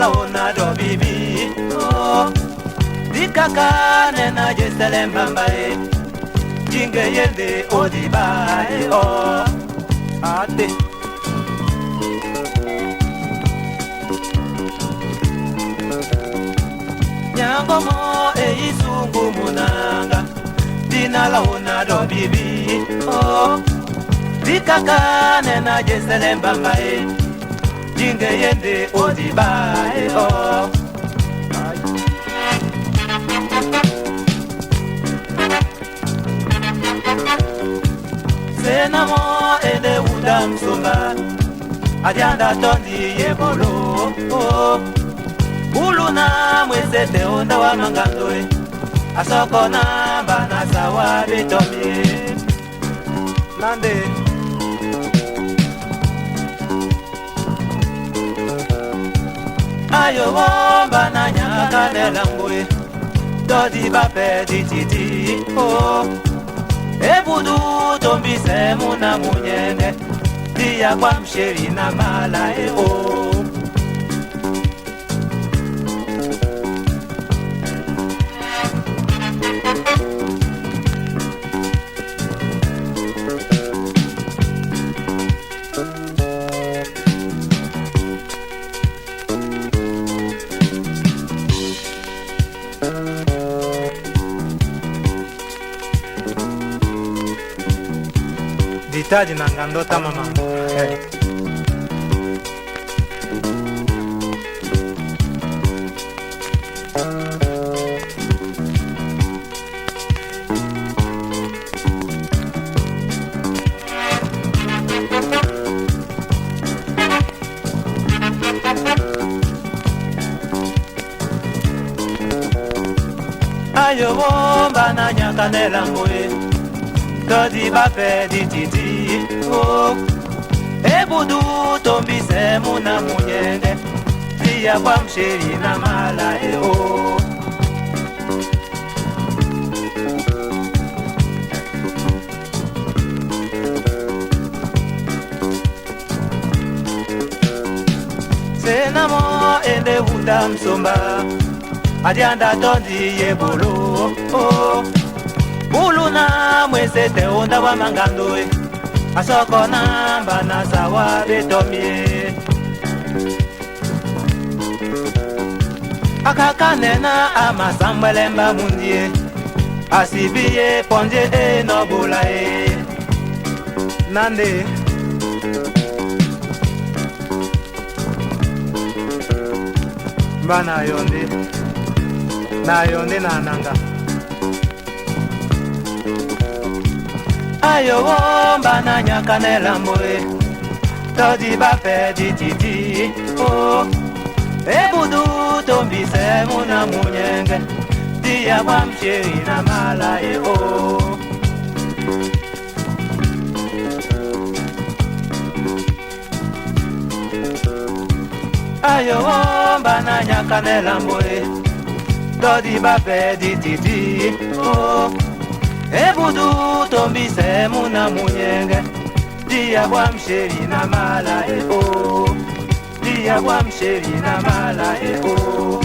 la ona do bibi oh dikaka nena jesele mbambae jinge yende odibae oh ate nyango mo eisungu munanga dina la ona do bibi oh dikaka nena jesele mbambae jinge yende odibae oh senamo ede udam sumba adianda tondi yebolo oh uluna mwesete onda wa mangandoe asoko na bana sawa bitomi nande ayo womba na nyaka nelangwe dodi bape dititi oh ebudu tombise muna munyenge dia kwa msheri na mala oh ditaji nangandota mama ayo womba na nyaka nelangwe dodi bape dititi oh ebudu tombise muna munyenge dia kwa msheri na mala oh senamo ende udam sumba adianda tondi yebolo oh uluna mwesete onda wa mangandoe asoko namba na sawa betomie akakanena amasambwelemba mundie asibiye ponje enobulae nande bana yonde na nanga ayo womba na nyaka nelamboe todi bape dititi oh ebudu tombise muna munyenge dia kwa msheri na mala oh ayo womba na nyaka nelamboe todi bape dititi oh ebudu tombise muna munyenge dia kwa msheri na mala oh dia kwa msheri na mala oh